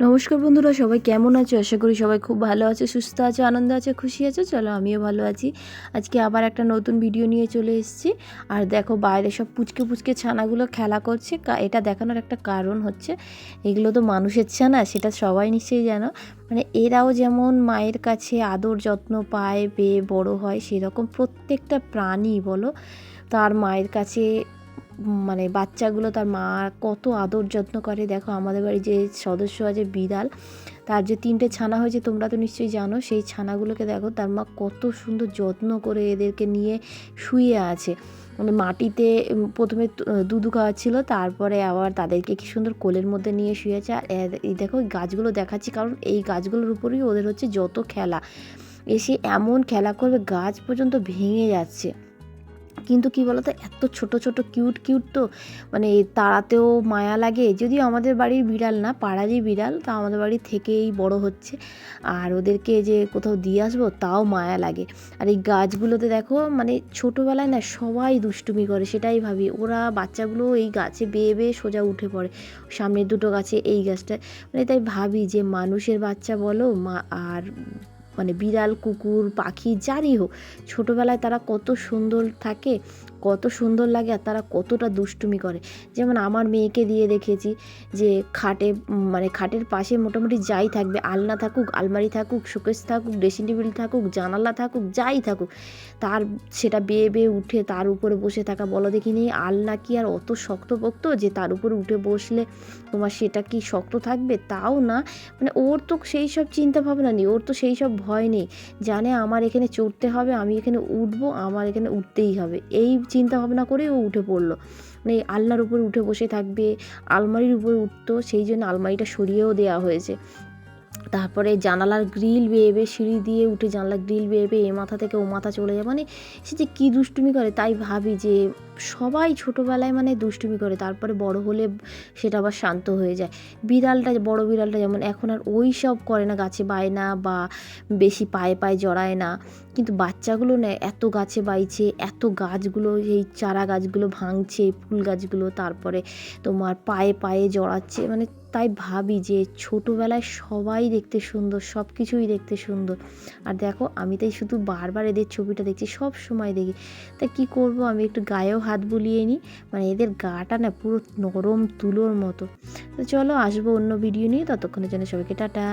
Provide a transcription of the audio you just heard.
নমস্কার বন্ধুরা, সবাই কেমন আছো? আশা করি সবাই খুব ভালো আছে, সুস্থ আছে, আনন্দে আছে, খুশি আছে। চলো আমিও ভালো আছি। আজকে আবার একটা নতুন ভিডিও নিয়ে চলে এসেছি। আর দেখো বাইরে সব পুচকে পুচকে ছানাগুলো খেলা করছে। এটা দেখানোর একটা কারণ হচ্ছে, এগুলো তো মানুষের ছানা, সেটা সবাই নিশ্চয়ই জানো। মানে এরাও যেমন মায়ের কাছে আদর যত্ন পায়, পেয়ে বড় হয়, সেরকম প্রত্যেকটা প্রাণী বলো তার মায়ের কাছে মানে বাচ্চাগুলো তার মা কত আদর যত্ন করে। দেখো আমাদের বাড়ি যে সদস্য আছে বিড়াল, তার যে 3টে ছানা হয়েছে তোমরা তো নিশ্চয়ই জানো। সেই ছানাগুলোকে দেখো তার মা কত সুন্দর যত্ন করে এদেরকে নিয়ে শুয়ে আছে। মানে মাটিতে প্রথমে দুধু খাওয়াচ্ছিল, তারপরে আবার তাদেরকে কি সুন্দর কোলের মধ্যে নিয়ে শুয়েছে। আর এই দেখো গাছগুলো দেখাচ্ছি, কারণ এই গাছগুলোর উপরেই ওদের হচ্ছে যত খেলা। এসে এমন খেলা করবে গাছ পর্যন্ত ভেঙে যাচ্ছে। কিন্তু কী বলো তো, এত ছোট ছোট কিউট কিউট তো, মানে তাড়াতেও মায়া লাগে। যদিও আমাদের বাড়ির বিড়াল না, পাড়ারই বিড়াল, তা আমাদের বাড়ি থেকেই বড় হচ্ছে। আর ওদেরকে যে কোথাও দিয়ে আসবো তাও মায়া লাগে। আর এই গাছগুলোতে দেখো, মানে ছোটোবেলায় না সবাই দুষ্টুমি করে, সেটাই ভাবি। ওরা বাচ্চাগুলো এই গাছে বেয়ে বেয়ে সোজা উঠে পড়ে, সামনের দুটো গাছে, এই গাছটা। মানে তাই ভাবি যে মানুষের বাচ্চা বলো আর মানে বিড়াল, কুকুর, পাখি, যারই হোক, ছোটোবেলায় তারা কত সুন্দর থাকে, কত সুন্দর লাগে, আর তারা কতটা দুষ্টুমি করে। যেমন আমার মেয়েকে দিয়ে দেখেছি যে মানে খাটের পাশে মোটামুটি যাই থাকবে, আলনা থাকুক, আলমারি থাকুক, শোকেস থাকুক, ড্রেসিং টেবিল থাকুক, জানালা থাকুক, যাই থাকুক, তার সেটা বেয়ে বেয়ে উঠে তার উপরে বসে থাকা। বলো দেখিনি, আলনা কি আর অত শক্তপোক্ত যে তার উপরে উঠে বসলে তোমার সেটা কি শক্ত থাকবে? তাও না। মানে ওর তো সেই সব চিন্তা ভাবনা নেই, ওর তো সেই সব ভয় নেই। জানে আমার এখানে চড়তে হবে, আমি এখানে উঠবো, আমার এখানে উঠতেই হবে, এই চিন্তা ভাবনা করেই ও উঠে পড়লো। মানে আলনার উপরে উঠে বসে থাকবে, আলমারির উপরে উঠতো, সেই জন্য আলমারিটা সরিয়েও দেওয়া হয়েছে। তারপরে জানালার গ্রিল বেয়ে বেয়ে সিঁড়ি দিয়ে উঠে জানালার গ্রিল বেয়ে বেয়ে এ মাথা থেকে ও মাথা চলে যায়। মানে সে যে কী দুষ্টুমি করে, তাই ভাবি যে সবাই ছোটোবেলায় মানে দুষ্টুমি করে, তারপরে বড় হলে সেটা আবার শান্ত হয়ে যায়। বিড়ালটা, বড় বিড়ালটা যেমন এখন আর ওই সব করে না, গাছে বায় না বা বেশি পায়ে পায়ে জড়ায় না। কিন্তু বাচ্চাগুলো না এত গাছে বাইছে, এত গাছগুলো, এই চারা গাছগুলো ভাঙছে, ফুল গাছগুলো, তারপরে তোমার পায়ে পায়ে জড়াচ্ছে। মানে তাই ভাবি যে ছোটোবেলায় সবাই দেখতে সুন্দর, সব কিছুই দেখতে সুন্দর। আর দেখো আমি তাই শুধু বারবার এদের ছবিটা দেখছি, সব সময় দেখি। তা কী করব, আমি একটু গায়েও হাত বুলিয়ে নিই। মানে এদের গাটা না পুরো নরম তুলোর মতো। তো চলো আসবো অন্য ভিডিও নিয়ে, ততক্ষণের জন্য সবাইকে টাটা।